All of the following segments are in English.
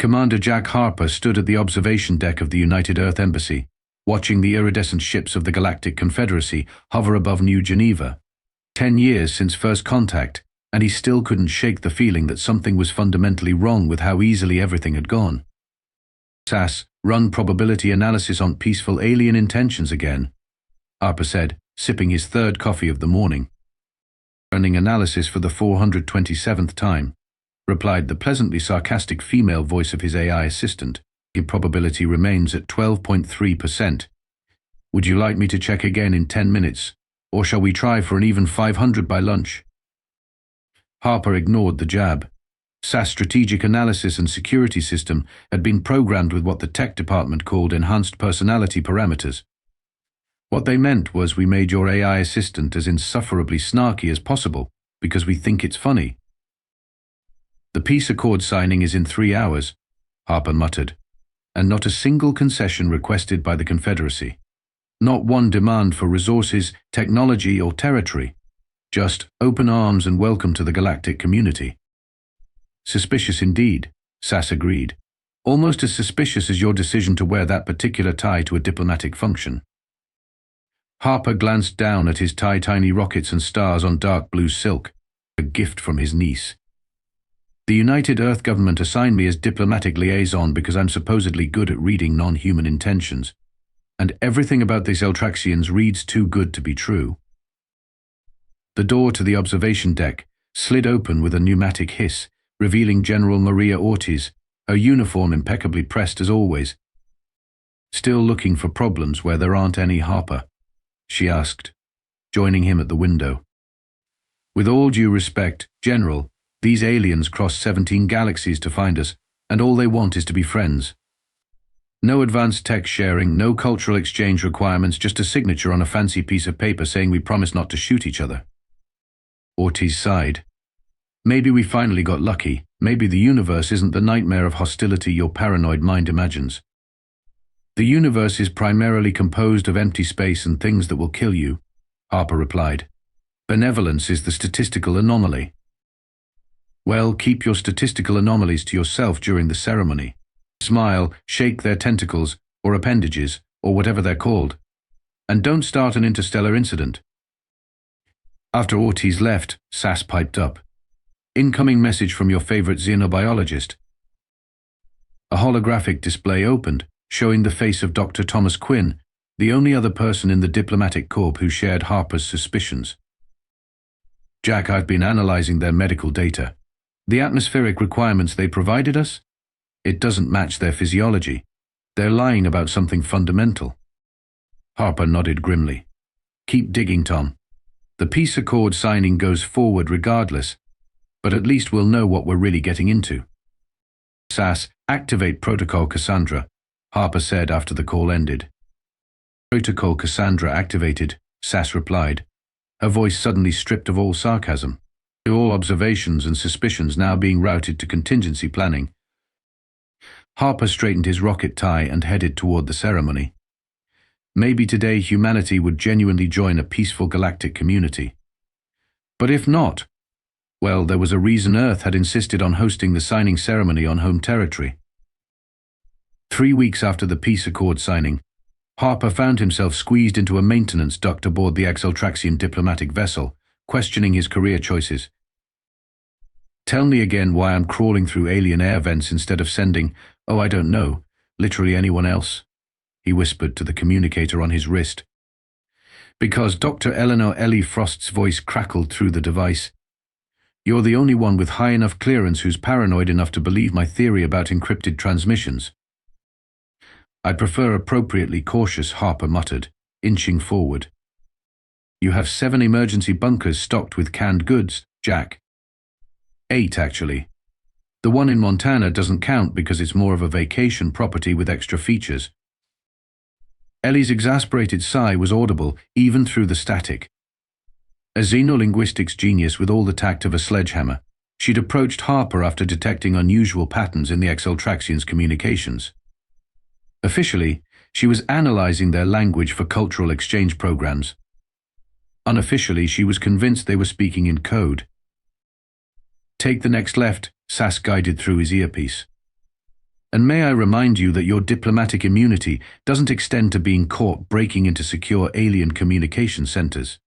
Commander Jack Harper stood at the observation deck of the United Earth Embassy, watching the iridescent ships of the Galactic Confederacy hover above New Geneva. 10 years since first contact, and he still couldn't shake the feeling that something was fundamentally wrong with how easily everything had gone. SAS, run probability analysis on peaceful alien intentions again, Harper said, sipping his third coffee of the morning. Running analysis for the 427th time, replied the pleasantly sarcastic female voice of his AI assistant. Your probability remains at 12.3%. Would you like me to check again in 10 minutes, or shall we try for an even 500 by lunch? Harper ignored the jab. SAS strategic analysis and security system had been programmed with what the tech department called enhanced personality parameters. What they meant was, we made your AI assistant as insufferably snarky as possible because we think it's funny. The peace accord signing is in 3 hours, Harper muttered, and not a single concession requested by the Confederacy. Not one demand for resources, technology, or territory. Just open arms and welcome to the galactic community. Suspicious indeed, SAS agreed. Almost as suspicious as your decision to wear that particular tie to a diplomatic function. Harper glanced down at his tie, tiny rockets and stars on dark blue silk, a gift from his niece. The United Earth government assigned me as diplomatic liaison because I'm supposedly good at reading non-human intentions, and everything about the Xeltraxians reads too good to be true. The door to the observation deck slid open with a pneumatic hiss, revealing General Maria Ortiz, her uniform impeccably pressed as always. Still looking for problems where there aren't any, Harper? She asked, joining him at the window. With all due respect, General, these aliens crossed 17 galaxies to find us, and all they want is to be friends. No advanced tech sharing, no cultural exchange requirements, just a signature on a fancy piece of paper saying we promise not to shoot each other. Ortiz sighed. Maybe we finally got lucky. Maybe the universe isn't the nightmare of hostility your paranoid mind imagines. The universe is primarily composed of empty space and things that will kill you, Harper replied. Benevolence is the statistical anomaly. Well, keep your statistical anomalies to yourself during the ceremony. Smile, shake their tentacles, or appendages, or whatever they're called. And don't start an interstellar incident. After Ortiz left, SAS piped up. Incoming message from your favorite xenobiologist. A holographic display opened, showing the face of Dr. Thomas Quinn, the only other person in the diplomatic corps who shared Harper's suspicions. Jack, I've been analyzing their medical data. The atmospheric requirements they provided us? It doesn't match their physiology. They're lying about something fundamental. Harper nodded grimly. Keep digging, Tom. The peace accord signing goes forward regardless, but at least we'll know what we're really getting into. SAS, activate Protocol Cassandra, Harper said after the call ended. Protocol Cassandra activated, SAS replied, her voice suddenly stripped of all sarcasm. All observations and suspicions now being routed to contingency planning. Harper straightened his rocket tie and headed toward the ceremony. Maybe today humanity would genuinely join a peaceful galactic community. But if not, well, there was a reason Earth had insisted on hosting the signing ceremony on home territory. 3 weeks after the peace accord signing, Harper found himself squeezed into a maintenance duct aboard the Xeltraxian diplomatic vessel, questioning his career choices. Tell me again why I'm crawling through alien air vents instead of sending, oh, I don't know, literally anyone else, he whispered to the communicator on his wrist. Because Dr. Eleanor Ellie Frost's voice crackled through the device. You're the only one with high enough clearance who's paranoid enough to believe my theory about encrypted transmissions. I prefer appropriately cautious, Harper muttered, inching forward. You have 7 emergency bunkers stocked with canned goods, Jack. 8, actually. The one in Montana doesn't count because it's more of a vacation property with extra features. Ellie's exasperated sigh was audible even through the static. A xenolinguistics genius with all the tact of a sledgehammer, she'd approached Harper after detecting unusual patterns in the Xeltraxians' communications. Officially, she was analyzing their language for cultural exchange programs. Unofficially, she was convinced they were speaking in code. Take the next left, SAS guided through his earpiece. And may I remind you that your diplomatic immunity doesn't extend to being caught breaking into secure alien communication centers.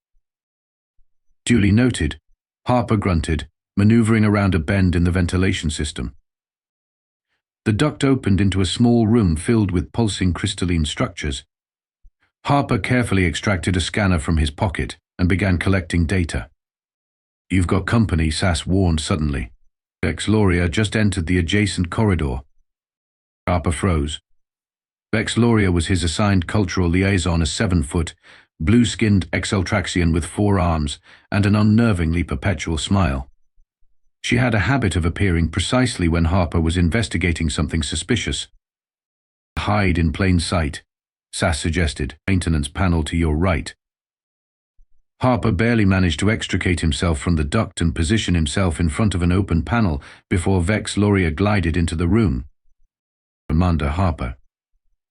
Duly noted, Harper grunted, maneuvering around a bend in the ventilation system. The duct opened into a small room filled with pulsing crystalline structures. Harper carefully extracted a scanner from his pocket and began collecting data. "You've got company," Sass warned suddenly. Vex Loria just entered the adjacent corridor. Harper froze. Vex Loria was his assigned cultural liaison, a 7-foot, blue-skinned Xeltraxian with 4 arms and an unnervingly perpetual smile. She had a habit of appearing precisely when Harper was investigating something suspicious. "Hide in plain sight," Sass suggested. "Maintenance panel to your right." Harper barely managed to extricate himself from the duct and position himself in front of an open panel before Vex Loria glided into the room. "Commander Harper,"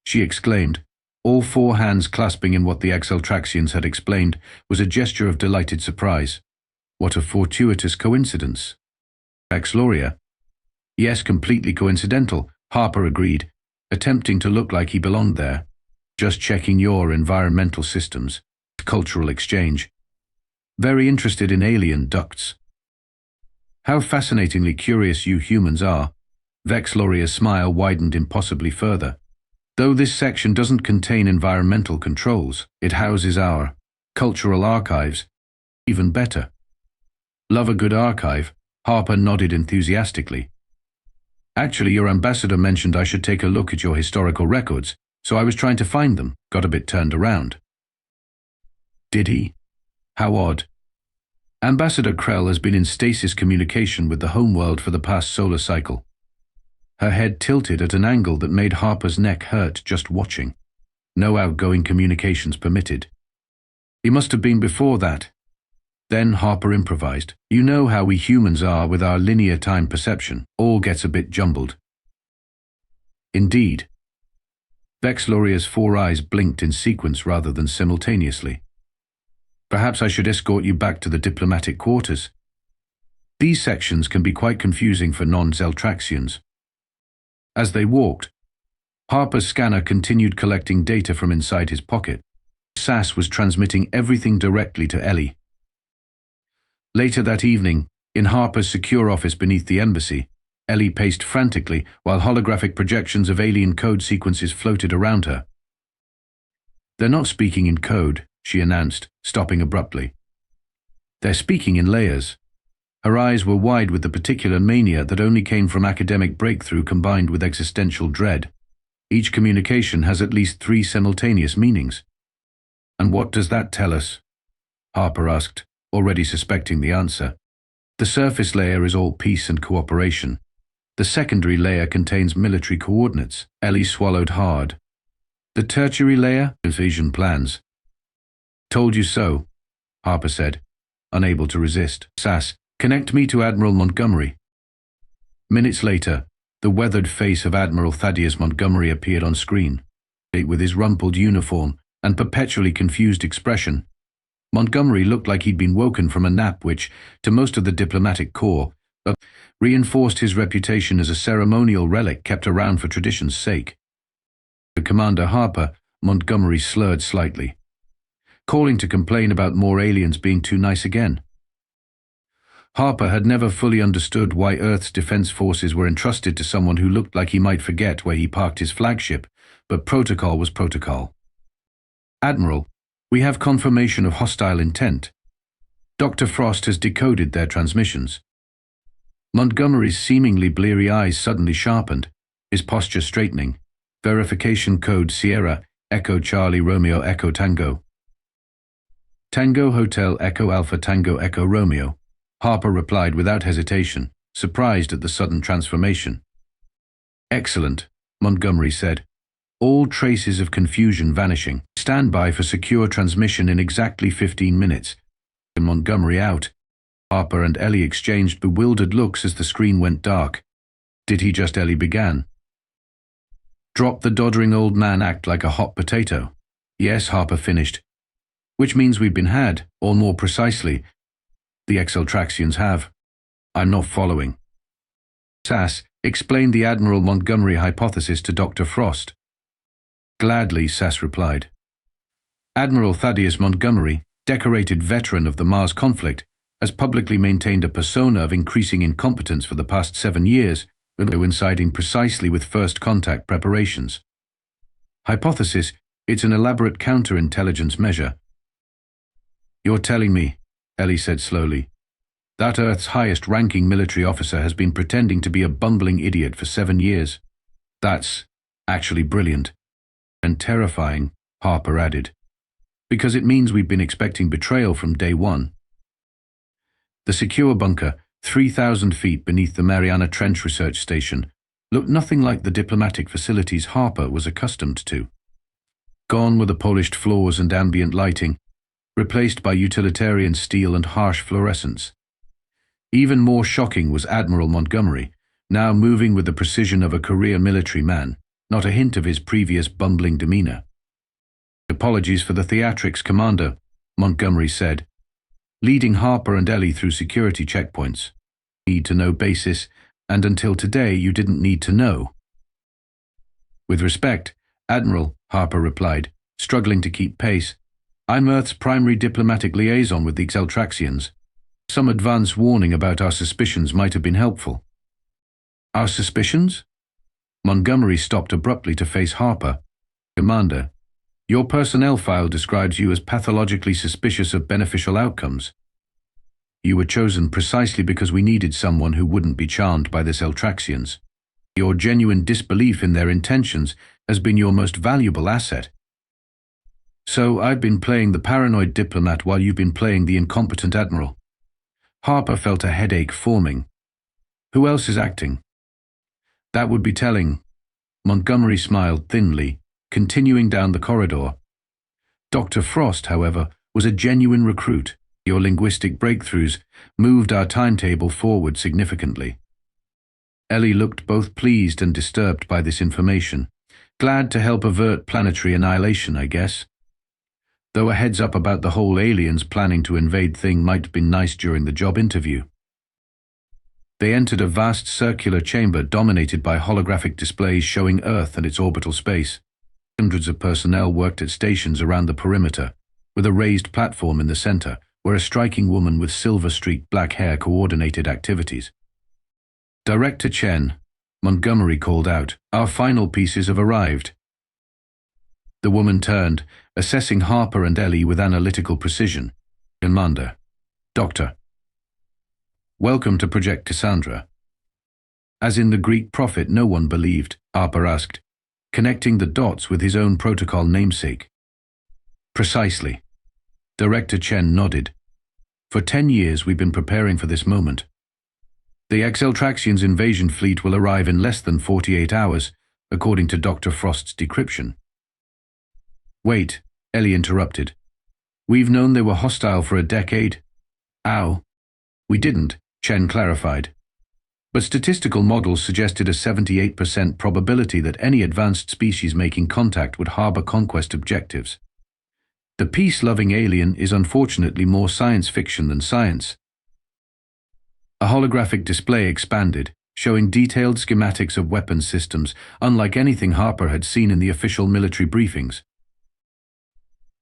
she exclaimed, all 4 hands clasping in what the Xeltraxians had explained was a gesture of delighted surprise. "What a fortuitous coincidence." Vex Loria. "Yes, completely coincidental," Harper agreed, attempting to look like he belonged there. "Just checking your environmental systems. Cultural exchange. Very interested in alien ducts." "How fascinatingly curious you humans are." Vex Loria's smile widened impossibly further. "Though this section doesn't contain environmental controls, it houses our cultural archives. Even better." "Love a good archive," Harper nodded enthusiastically. "Actually, your ambassador mentioned I should take a look at your historical records, so I was trying to find them, got a bit turned around." "Did he? How odd." "Ambassador Krell has been in stasis communication with the homeworld for the past solar cycle." Her head tilted at an angle that made Harper's neck hurt just watching. "No outgoing communications permitted." "He must have been before that." Then Harper improvised. "You know how we humans are with our linear time perception. All gets a bit jumbled." "Indeed." Vex Loria's 4 eyes blinked in sequence rather than simultaneously. "Perhaps I should escort you back to the diplomatic quarters. These sections can be quite confusing for non-Xeltraxians." As they walked, Harper's scanner continued collecting data from inside his pocket. Sass was transmitting everything directly to Ellie. Later that evening, in Harper's secure office beneath the embassy, Ellie paced frantically while holographic projections of alien code sequences floated around her. "They're not speaking in code," she announced, stopping abruptly. "They're speaking in layers." Her eyes were wide with the particular mania that only came from academic breakthrough combined with existential dread. "Each communication has at least 3 simultaneous meanings." "And what does that tell us?" Harper asked, already suspecting the answer. "The surface layer is all peace and cooperation. The secondary layer contains military coordinates." Ellie swallowed hard. "The tertiary layer? Invasion plans." "Told you so," Harper said, unable to resist. "Sass, connect me to Admiral Montgomery." Minutes later, the weathered face of Admiral Thaddeus Montgomery appeared on screen. With his rumpled uniform and perpetually confused expression, Montgomery looked like he'd been woken from a nap which, to most of the diplomatic corps, reinforced his reputation as a ceremonial relic kept around for tradition's sake. To Commander Harper, Montgomery slurred slightly, calling to complain about more aliens being too nice again. Harper had never fully understood why Earth's defense forces were entrusted to someone who looked like he might forget where he parked his flagship, but protocol was protocol. "Admiral, we have confirmation of hostile intent. Dr. Frost has decoded their transmissions." Montgomery's seemingly bleary eyes suddenly sharpened, his posture straightening. "Verification code Sierra, Echo Charlie Romeo Echo Tango." "Tango Hotel Echo Alpha Tango Echo Romeo," Harper replied without hesitation, surprised at the sudden transformation. "Excellent," Montgomery said, all traces of confusion vanishing. "Stand by for secure transmission in exactly 15 minutes. And Montgomery out. Harper and Ellie exchanged bewildered looks as the screen went dark. "Did he just?" Ellie began. "Drop the doddering old man act like a hot potato." "Yes," Harper finished. "Which means we've been had, or more precisely, the Xeltraxians have." "I'm not following." "Sass, Explained the Admiral Montgomery hypothesis to Dr. Frost. Gladly, Sass replied. Admiral Thaddeus Montgomery, decorated veteran of the Mars conflict, has publicly maintained a persona of increasing incompetence for the past 7 years, coinciding precisely with first contact preparations. Hypothesis, it's an elaborate counterintelligence measure. You're telling me, Ellie said slowly, that Earth's highest-ranking military officer has been pretending to be a bumbling idiot for 7 years. That's actually brilliant. And terrifying, Harper added, because it means we've been expecting betrayal from day one. The secure bunker, 3,000 feet beneath the Mariana Trench Research Station, looked nothing like the diplomatic facilities Harper was accustomed to. Gone were the polished floors and ambient lighting, replaced by utilitarian steel and harsh fluorescence. Even more shocking was Admiral Montgomery, now moving with the precision of a career military man, not a hint of his previous bumbling demeanor. Apologies for the theatrics, Commander, Montgomery said, leading Harper and Ellie through security checkpoints. Need to know basis, and until today you didn't need to know. With respect, Admiral, Harper replied, struggling to keep pace. I'm Earth's primary diplomatic liaison with the Xeltraxians. Some advance warning about our suspicions might have been helpful. Our suspicions? Montgomery stopped abruptly to face Harper. Commander, your personnel file describes you as pathologically suspicious of beneficial outcomes. You were chosen precisely because we needed someone who wouldn't be charmed by the Xeltraxians. Your genuine disbelief in their intentions has been your most valuable asset. So I've been playing the paranoid diplomat while you've been playing the incompetent admiral. Harper felt a headache forming. Who else is acting? That would be telling. Montgomery smiled thinly, continuing down the corridor. Dr. Frost, however, was a genuine recruit. Your linguistic breakthroughs moved our timetable forward significantly. Ellie looked both pleased and disturbed by this information. Glad to help avert planetary annihilation, I guess. Though a heads up about the whole aliens planning to invade thing might have been nice during the job interview. They entered a vast circular chamber dominated by holographic displays showing Earth and its orbital space. Hundreds of personnel worked at stations around the perimeter, with a raised platform in the center, where a striking woman with silver-streaked black hair coordinated activities. Director Chen, Montgomery called out, our final pieces have arrived. The woman turned, assessing Harper and Ellie with analytical precision. Commander. Doctor. Welcome to Project Cassandra. As in the Greek prophet no one believed, Harper asked, connecting the dots with his own protocol namesake. Precisely. Director Chen nodded. For 10 years we've been preparing for this moment. The Xeltraxians invasion fleet will arrive in less than 48 hours, according to Dr. Frost's decryption. Wait, Ellie interrupted. We've known they were hostile for a decade. Ow. We didn't, Chen clarified. But statistical models suggested a 78% probability that any advanced species making contact would harbor conquest objectives. The peace-loving alien is unfortunately more science fiction than science. A holographic display expanded, showing detailed schematics of weapons systems, unlike anything Harper had seen in the official military briefings.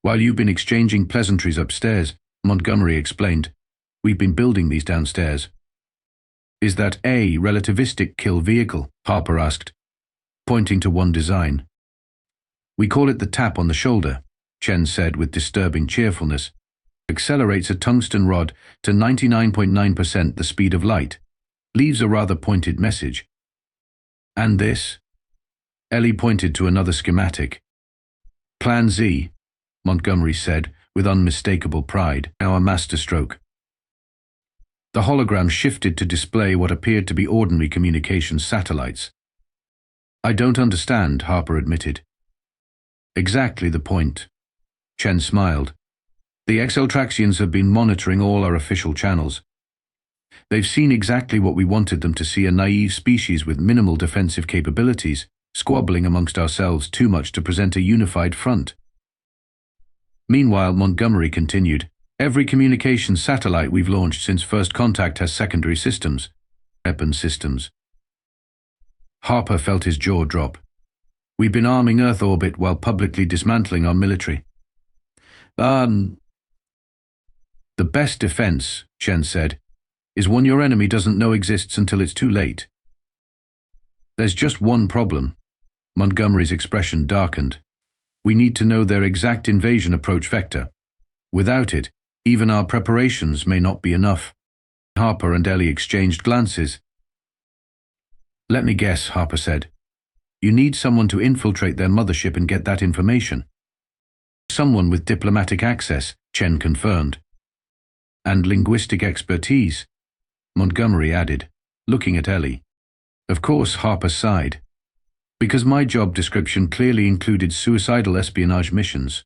While you've been exchanging pleasantries upstairs, Montgomery explained, we've been building these downstairs. Is that a relativistic kill vehicle? Harper asked, pointing to one design. We call it the tap on the shoulder, Chen said with disturbing cheerfulness. Accelerates a tungsten rod to 99.9% the speed of light. Leaves a rather pointed message. And this? Ellie pointed to another schematic. Plan Z, Montgomery said with unmistakable pride, now a masterstroke. The hologram shifted to display what appeared to be ordinary communications satellites. I don't understand, Harper admitted. Exactly the point. Chen smiled. The Xeltraxians have been monitoring all our official channels. They've seen exactly what we wanted them to see, a naive species with minimal defensive capabilities, squabbling amongst ourselves too much to present a unified front. Meanwhile, Montgomery continued, every communications satellite we've launched since first contact has secondary systems, weapon systems. Harper felt his jaw drop. We've been arming Earth orbit while publicly dismantling our military. The best defense, Chen said, is one your enemy doesn't know exists until it's too late. There's just one problem. Montgomery's expression darkened. We need to know their exact invasion approach vector. Without it, even our preparations may not be enough. Harper and Ellie exchanged glances. Let me guess, Harper said. You need someone to infiltrate their mothership and get that information. Someone with diplomatic access, Chen confirmed. And linguistic expertise, Montgomery added, looking at Ellie. Of course, Harper sighed. Because my job description clearly included suicidal espionage missions.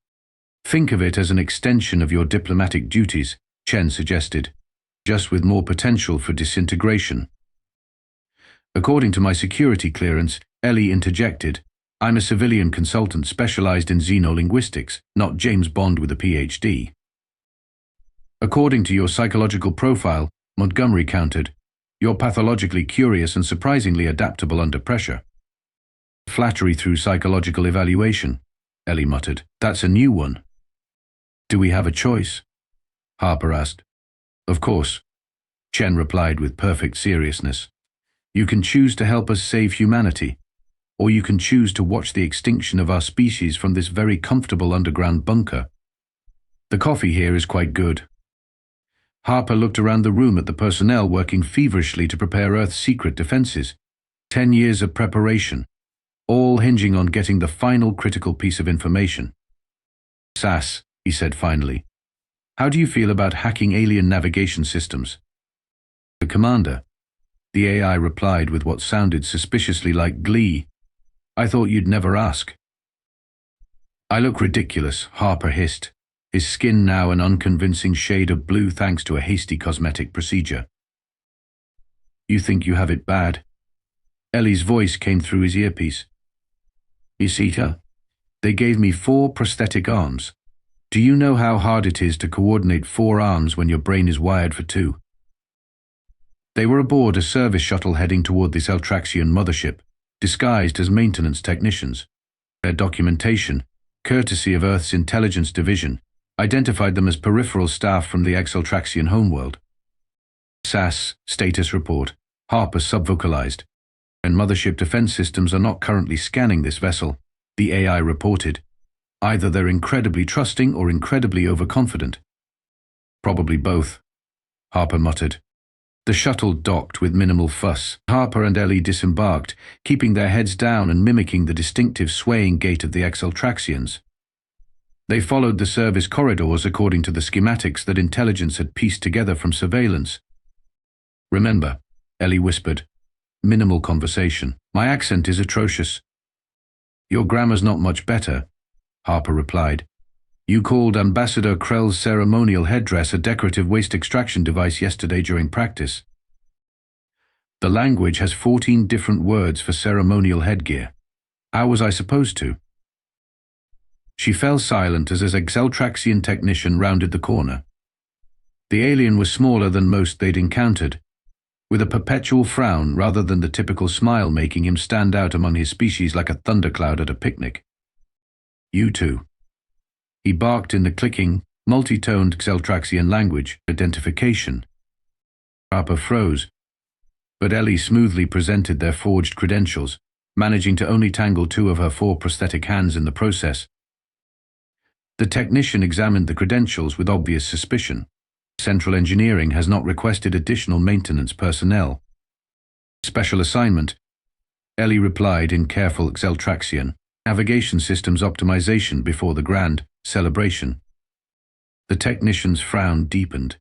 Think of it as an extension of your diplomatic duties, Chen suggested, just with more potential for disintegration. According to my security clearance, Ellie interjected, I'm a civilian consultant specialized in xenolinguistics, not James Bond with a PhD. According to your psychological profile, Montgomery countered, you're pathologically curious and surprisingly adaptable under pressure. Flattery through psychological evaluation, Ellie muttered. That's a new one. Do we have a choice? Harper asked. Of course, Chen replied with perfect seriousness. You can choose to help us save humanity, or you can choose to watch the extinction of our species from this very comfortable underground bunker. The coffee here is quite good. Harper looked around the room at the personnel working feverishly to prepare Earth's secret defenses. 10 years of preparation, all hinging on getting the final critical piece of information. Sass, he said finally, how do you feel about hacking alien navigation systems? The commander. The AI replied with what sounded suspiciously like glee. I thought you'd never ask. I look ridiculous, Harper hissed, his skin now an unconvincing shade of blue thanks to a hasty cosmetic procedure. You think you have it bad? Ellie's voice came through his earpiece. You see her? They gave me 4 prosthetic arms. Do you know how hard it is to coordinate 4 arms when your brain is wired for 2? They were aboard a service shuttle heading toward the Xeltraxian mothership, disguised as maintenance technicians. Their documentation, courtesy of Earth's intelligence division, identified them as peripheral staff from the Xeltraxian homeworld. SAS, status report, Harper subvocalized. And mothership defense systems are not currently scanning this vessel, the AI reported. Either they're incredibly trusting or incredibly overconfident. Probably both, Harper muttered. The shuttle docked with minimal fuss. Harper and Ellie disembarked, keeping their heads down and mimicking the distinctive swaying gait of the Xeltraxians. They followed the service corridors according to the schematics that intelligence had pieced together from surveillance. Remember, Ellie whispered, minimal conversation. My accent is atrocious. Your grammar's not much better, Harper replied. You called Ambassador Krell's ceremonial headdress a decorative waste extraction device yesterday during practice. The language has 14 different words for ceremonial headgear. How was I supposed to? She fell silent as a Xeltraxian technician rounded the corner. The alien was smaller than most they'd encountered, with a perpetual frown rather than the typical smile making him stand out among his species like a thundercloud at a picnic. You too. He barked in the clicking, multi-toned Xeltraxian language, identification. Harper froze, but Ellie smoothly presented their forged credentials, managing to only tangle 2 of her 4 prosthetic hands in the process. The technician examined the credentials with obvious suspicion. Central Engineering has not requested additional maintenance personnel. Special assignment, Ellie replied in careful Xeltraxian. Navigation systems optimization before the grand celebration. The technician's frown deepened.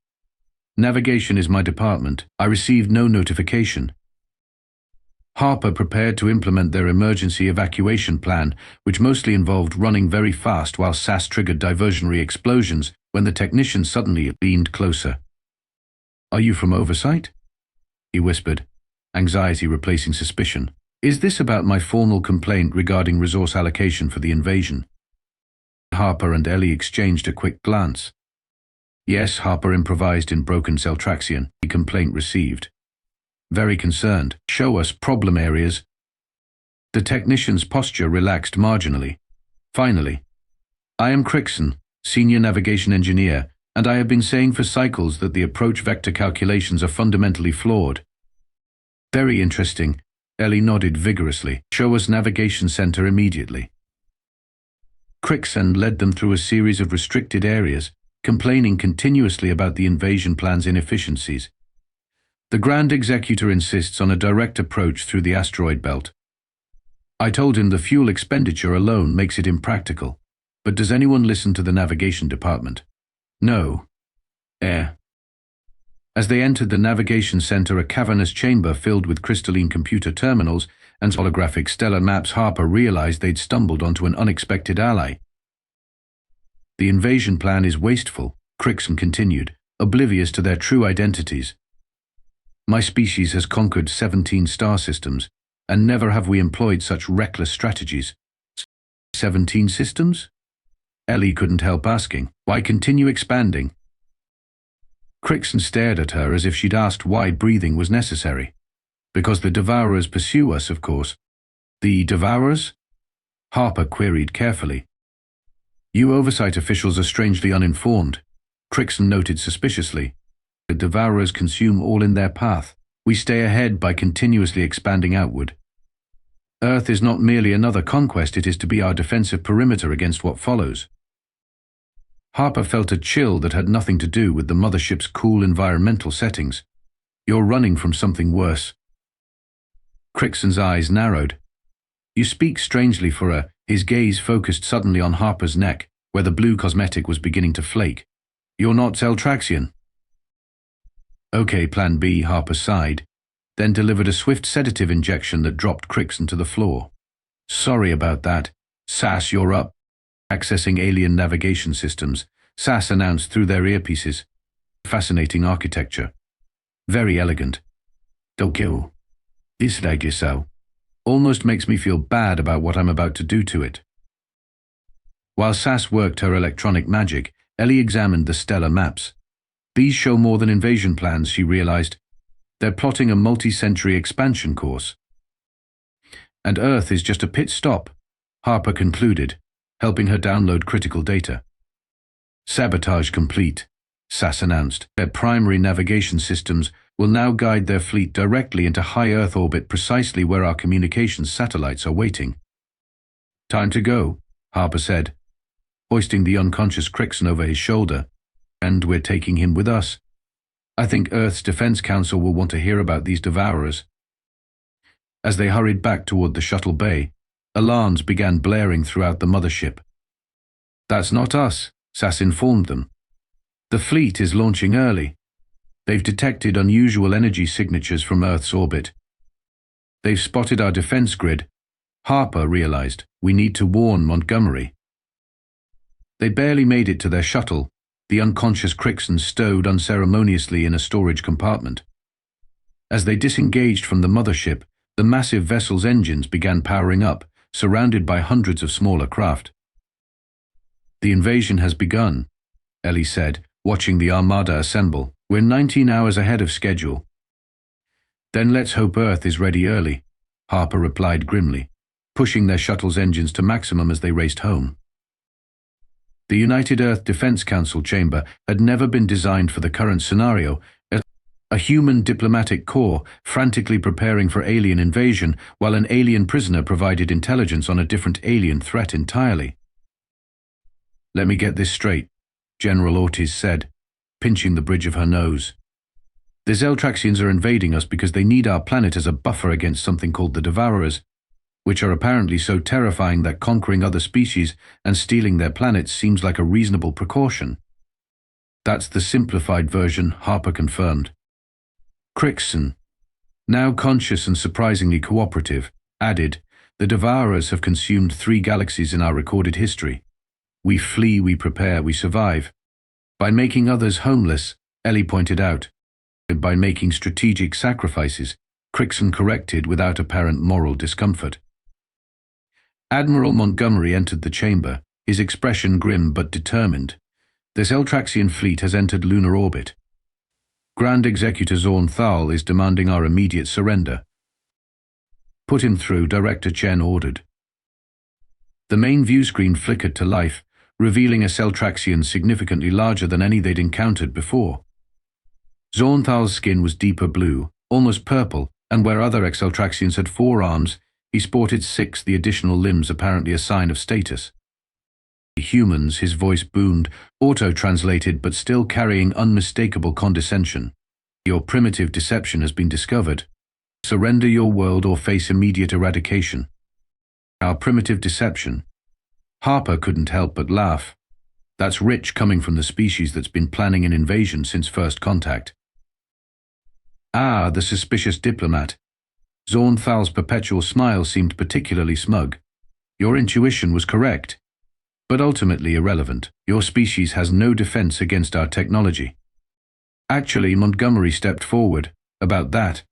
Navigation is my department. I received no notification. Harper prepared to implement their emergency evacuation plan, which mostly involved running very fast while SAS triggered diversionary explosions when the technician suddenly leaned closer. Are you from Oversight? He whispered, anxiety replacing suspicion. Is this about my formal complaint regarding resource allocation for the invasion? Harper and Ellie exchanged a quick glance. Yes, Harper improvised in broken Xeltraxian. The complaint received. Very concerned. Show us problem areas. The technician's posture relaxed marginally. Finally, "I am Crixon, Senior Navigation Engineer, and I have been saying for cycles that the approach vector calculations are fundamentally flawed." "Very interesting." Ellie nodded vigorously. "Show us Navigation Center immediately." Crixon led them through a series of restricted areas, complaining continuously about the invasion plan's inefficiencies. "The Grand Executor insists on a direct approach through the asteroid belt. I told him the fuel expenditure alone makes it impractical. But does anyone listen to the navigation department? No. As they entered the navigation center, a cavernous chamber filled with crystalline computer terminals and holographic stellar maps, Harper realized they'd stumbled onto an unexpected ally. "The invasion plan is wasteful," Crixon continued, oblivious to their true identities. "My species has conquered 17 star systems, and never have we employed such reckless strategies." 17 systems? Ellie couldn't help asking. "Why continue expanding?" Crixon stared at her as if she'd asked why breathing was necessary. "Because the Devourers pursue us, of course." "The Devourers?" Harper queried carefully. "You oversight officials are strangely uninformed," Crixon noted suspiciously. "The Devourers consume all in their path. We stay ahead by continuously expanding outward. Earth is not merely another conquest, it is to be our defensive perimeter against what follows." Harper felt a chill that had nothing to do with the mothership's cool environmental settings. "You're running from something worse." Crixon's eyes narrowed. "You speak strangely for a..." His gaze focused suddenly on Harper's neck, where the blue cosmetic was beginning to flake. "You're not Xeltraxian." "Okay, plan B," Harper sighed, then delivered a swift sedative injection that dropped Crixon to the floor. "Sorry about that. SAS, you're up." Accessing alien navigation systems, SAS announced through their earpieces. "Fascinating architecture. Very elegant. Tokyo. Dislike so. Almost makes me feel bad about what I'm about to do to it." While SAS worked her electronic magic, Ellie examined the stellar maps. These show more than invasion plans, she realized. They're plotting a multi-century expansion course. "And Earth is just a pit stop," Harper concluded, helping her download critical data. "Sabotage complete," SAS announced. "Their primary navigation systems will now guide their fleet directly into high Earth orbit, precisely where our communications satellites are waiting." "Time to go," Harper said, hoisting the unconscious Crixon over his shoulder. "And we're taking him with us. I think Earth's Defense Council will want to hear about these Devourers." As they hurried back toward the shuttle bay, alarms began blaring throughout the mothership. "That's not us," SAS informed them. "The fleet is launching early. They've detected unusual energy signatures from Earth's orbit. They've spotted our defense grid." Harper realized, "We need to warn Montgomery." They barely made it to their shuttle, the unconscious Crixon stowed unceremoniously in a storage compartment. As they disengaged from the mothership, the massive vessel's engines began powering up, surrounded by hundreds of smaller craft. "The invasion has begun," Ellie said, watching the armada assemble. "We're 19 hours ahead of schedule." "Then let's hope Earth is ready early," Harper replied grimly, pushing their shuttle's engines to maximum as they raced home. The United Earth Defense Council chamber had never been designed for the current scenario, a human diplomatic corps frantically preparing for alien invasion while an alien prisoner provided intelligence on a different alien threat entirely. "Let me get this straight," General Ortiz said, pinching the bridge of her nose. "The Xeltraxians are invading us because they need our planet as a buffer against something called the Devourers, which are apparently so terrifying that conquering other species and stealing their planets seems like a reasonable precaution." "That's the simplified version," Harper confirmed. Crixon, now conscious and surprisingly cooperative, added, "The Devourers have consumed 3 galaxies in our recorded history. We flee, we prepare, we survive. By making others homeless," Ellie pointed out. "By making strategic sacrifices," Crixon corrected without apparent moral discomfort. Admiral Montgomery entered the chamber, his expression grim but determined. "The Xeltraxian fleet has entered lunar orbit. Grand Executor Zorn Thal is demanding our immediate surrender." Put him through, Director Chen ordered. The main view screen flickered to life, revealing a Xeltraxian significantly larger than any they'd encountered before. Zornthal's skin was deeper blue, almost purple, and where other Xeltraxians had 4 arms, he sported 6, the additional limbs apparently a sign of status. Humans, his voice boomed, auto-translated but still carrying unmistakable condescension. Your primitive deception has been discovered. Surrender your world or face immediate eradication. Our primitive deception? Harper couldn't help but laugh. That's rich coming from the species that's been planning an invasion since first contact. Ah, the suspicious diplomat. Zornthal's perpetual smile seemed particularly smug. Your intuition was correct, but ultimately irrelevant. Your species has no defense against our technology. Actually, Montgomery stepped forward. About that.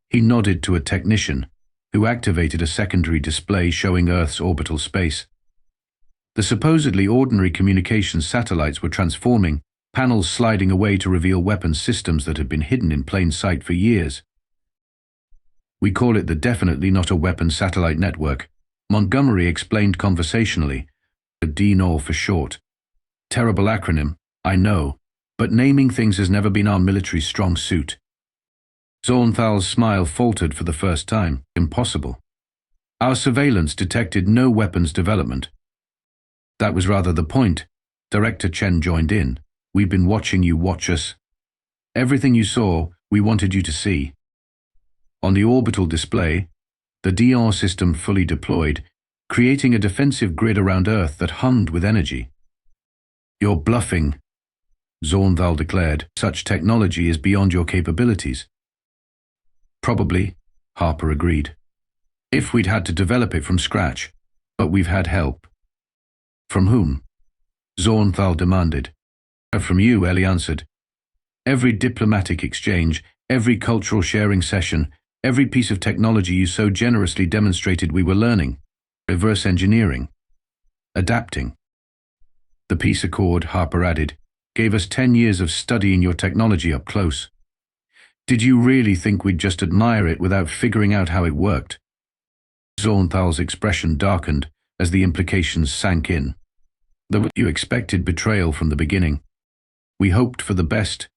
He nodded to a technician, who activated a secondary display showing Earth's orbital space. The supposedly ordinary communications satellites were transforming, panels sliding away to reveal weapons systems that had been hidden in plain sight for years. We call it the definitely not a weapons satellite network, Montgomery explained conversationally, the DNOR for short. Terrible acronym, I know, but naming things has never been our military's strong suit. Zornthal's smile faltered for the first time. Impossible. Our surveillance detected no weapons development. That was rather the point. Director Chen joined in. We've been watching you watch us. Everything you saw, we wanted you to see. On the orbital display, the DR system fully deployed, creating a defensive grid around Earth that hummed with energy. You're bluffing, Zornthal declared. Such technology is beyond your capabilities. Probably, Harper agreed. If we'd had to develop it from scratch, but we've had help. From whom? Zornthal demanded. From you, Ellie answered. Every diplomatic exchange, every cultural sharing session, every piece of technology you so generously demonstrated we were learning. Reverse engineering. Adapting. The peace accord, Harper added, gave us 10 years of studying your technology up close. Did you really think we'd just admire it without figuring out how it worked? Zornthal's expression darkened as the implications sank in. You expected betrayal from the beginning. We hoped for the best,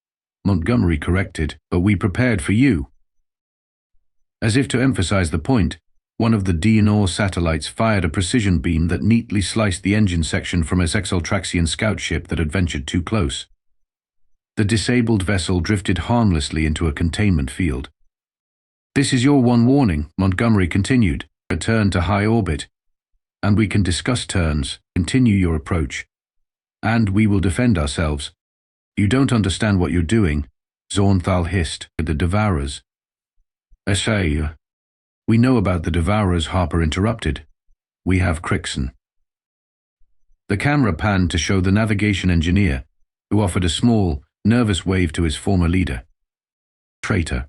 Montgomery corrected, but we prepared for you. As if to emphasize the point, one of the DNOR satellites fired a precision beam that neatly sliced the engine section from a Xeltraxian scout ship that had ventured too close. The disabled vessel drifted harmlessly into a containment field. This is your one warning, Montgomery continued. Return to high orbit, and we can discuss terms. Continue your approach, and we will defend ourselves. You don't understand what you're doing, Zornthal hissed at the Devourers. Essay. We know about the Devourers, Harper interrupted. We have Crixon. The camera panned to show the navigation engineer, who offered a small, nervous wave to his former leader. Traitor.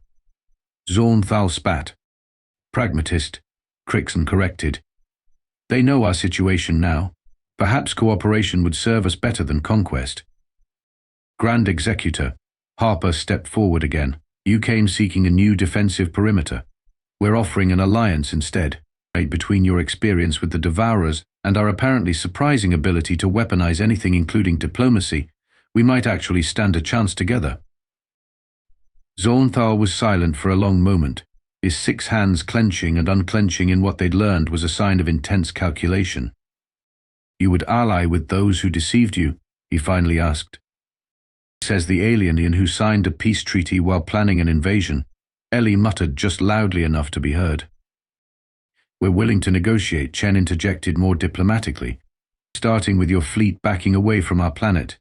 Zornthal spat. Pragmatist, Crixon corrected. They know our situation now. Perhaps cooperation would serve us better than conquest. Grand Executor, Harper stepped forward again. You came seeking a new defensive perimeter. We're offering an alliance instead, between your experience with the Devourers and our apparently surprising ability to weaponize anything including diplomacy. We might actually stand a chance together. Zornthal was silent for a long moment, his 6 hands clenching and unclenching in what they'd learned was a sign of intense calculation. You would ally with those who deceived you? He finally asked. Says the alien who signed a peace treaty while planning an invasion. Ellie muttered just loudly enough to be heard. We're willing to negotiate, Chen interjected more diplomatically, starting with your fleet backing away from our planet.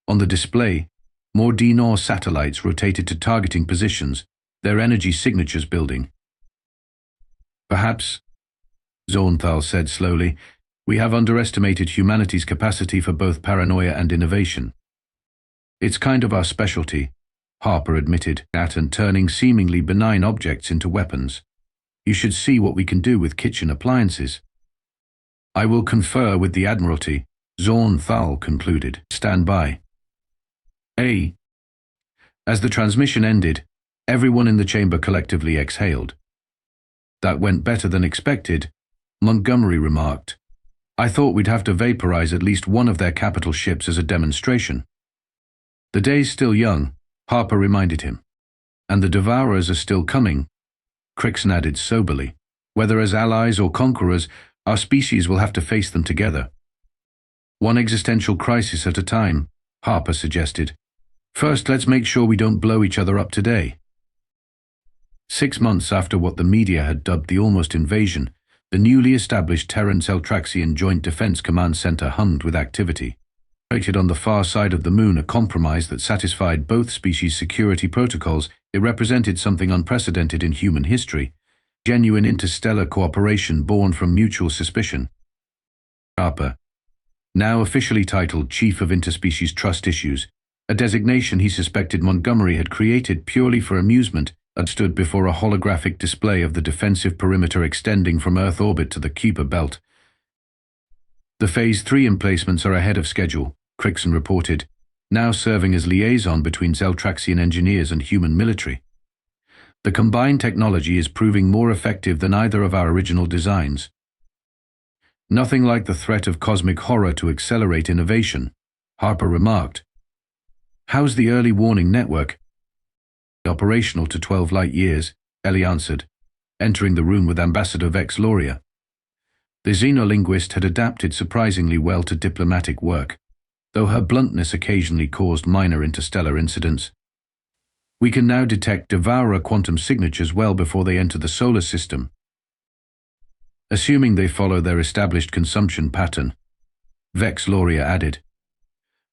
On the display, more DNOR satellites rotated to targeting positions, their energy signatures building. Perhaps, Zornthal said slowly, we have underestimated humanity's capacity for both paranoia and innovation. It's kind of our specialty, Harper admitted, and turning seemingly benign objects into weapons. You should see what we can do with kitchen appliances. I will confer with the Admiralty, Zornthal concluded. Stand by. As the transmission ended, everyone in the chamber collectively exhaled. That went better than expected, Montgomery remarked. I thought we'd have to vaporize at least one of their capital ships as a demonstration. The day's still young, Harper reminded him. And the Devourers are still coming, Crix added soberly. Whether as allies or conquerors, our species will have to face them together. One existential crisis at a time, Harper suggested. First, let's make sure we don't blow each other up today. 6 months after what the media had dubbed the almost invasion, the newly established Xeltraxian Joint Defense Command Center hummed with activity. Created on the far side of the moon a compromise that satisfied both species' security protocols, it represented something unprecedented in human history, genuine interstellar cooperation born from mutual suspicion. Harper, now officially titled Chief of Interspecies Trust Issues, a designation he suspected Montgomery had created purely for amusement, had stood before a holographic display of the defensive perimeter extending from Earth orbit to the Kuiper belt. The Phase 3 emplacements are ahead of schedule, Crixon reported, now serving as liaison between Xeltraxian engineers and human military. The combined technology is proving more effective than either of our original designs. Nothing like the threat of cosmic horror to accelerate innovation, Harper remarked. How's the early warning network? Operational to 12 light years, Ellie answered, entering the room with Ambassador Vex Loria. The xenolinguist had adapted surprisingly well to diplomatic work, though her bluntness occasionally caused minor interstellar incidents. We can now detect Devourer quantum signatures well before they enter the solar system, assuming they follow their established consumption pattern, Vex Loria added.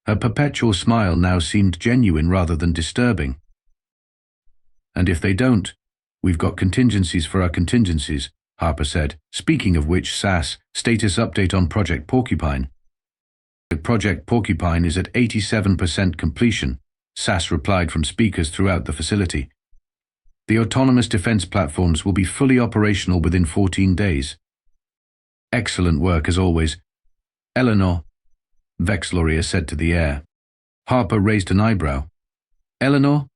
Her perpetual smile now seemed genuine rather than disturbing. And if they don't, we've got contingencies for our contingencies, Harper said. Speaking of which, SAS, status update on Project Porcupine. Project Porcupine is at 87% completion, SAS replied from speakers throughout the facility. The autonomous defense platforms will be fully operational within 14 days. Excellent work as always. Eleanor, Vex Loria said to the air. Harper raised an eyebrow. Eleanor?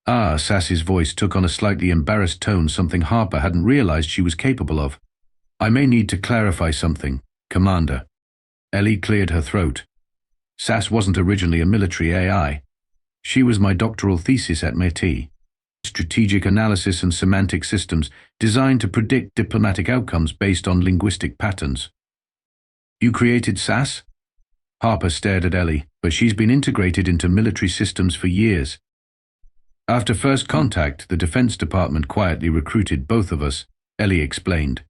Ah, Sass's voice took on a slightly embarrassed tone, something Harper hadn't realized she was capable of. I may need to clarify something, Commander. Ellie cleared her throat. Sass wasn't originally a military AI. She was my doctoral thesis at MIT. Strategic analysis and semantic systems designed to predict diplomatic outcomes based on linguistic patterns. You created SAS? Harper stared at Ellie, but she's been integrated into military systems for years. After first contact, the Defense Department quietly recruited both of us, Ellie explained.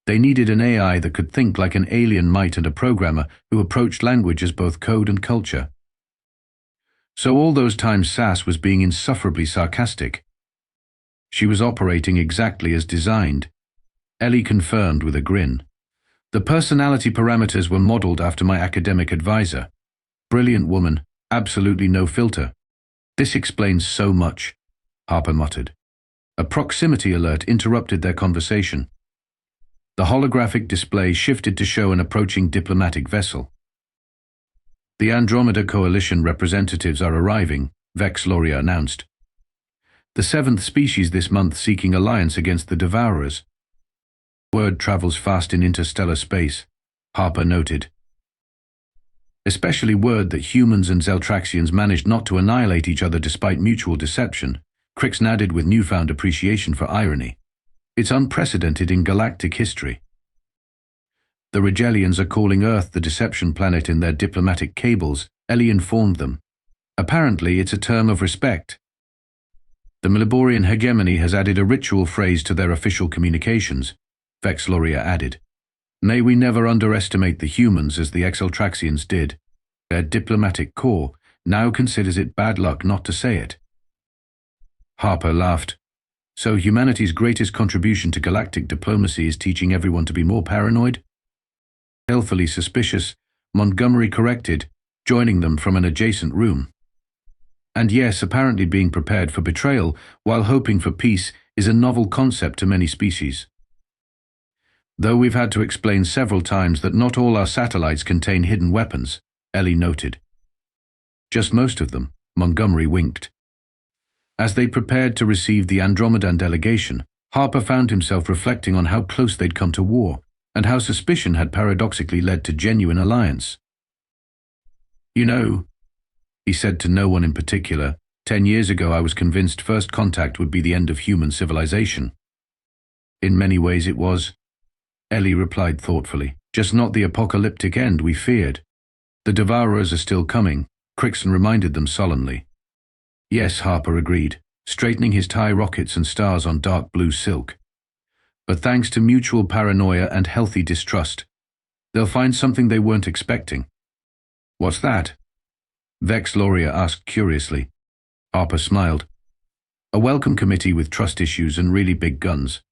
They needed an AI that could think like an alien might and a programmer who approached language as both code and culture. So all those times SAS was being insufferably sarcastic. She was operating exactly as designed, Ellie confirmed with a grin. The personality parameters were modeled after my academic advisor. Brilliant woman, absolutely no filter. This explains so much, Harper muttered. A proximity alert interrupted their conversation. The holographic display shifted to show an approaching diplomatic vessel. The Andromeda Coalition representatives are arriving, Vex Loria announced. The 7th species this month seeking alliance against the Devourers. Word travels fast in interstellar space, Harper noted. Especially word that humans and Xeltraxians managed not to annihilate each other despite mutual deception, Crix added with newfound appreciation for irony. It's unprecedented in galactic history. The Rigelians are calling Earth the deception planet in their diplomatic cables, Ellie informed them. Apparently it's a term of respect. The Miliborian hegemony has added a ritual phrase to their official communications, Vex Loria added. May we never underestimate the humans as the Xeltraxians did. Their diplomatic corps now considers it bad luck not to say it. Harper laughed. So humanity's greatest contribution to galactic diplomacy is teaching everyone to be more paranoid? Healthily suspicious, Montgomery corrected, joining them from an adjacent room. And yes, apparently being prepared for betrayal while hoping for peace is a novel concept to many species. Though we've had to explain several times that not all our satellites contain hidden weapons, Ellie noted. Just most of them, Montgomery winked. As they prepared to receive the Andromedan delegation, Harper found himself reflecting on how close they'd come to war, and how suspicion had paradoxically led to genuine alliance. "You know," he said to no one in particular, 10 years ago I was convinced first contact would be the end of human civilization. "In many ways it was," Ellie replied thoughtfully. "Just not the apocalyptic end we feared. The Devourers are still coming," Crichton reminded them solemnly. "Yes," Harper agreed, straightening his tie rockets and stars on dark blue silk. "But thanks to mutual paranoia and healthy distrust, they'll find something they weren't expecting." "What's that?" Vex Loria asked curiously. Harper smiled. "A welcome committee with trust issues and really big guns.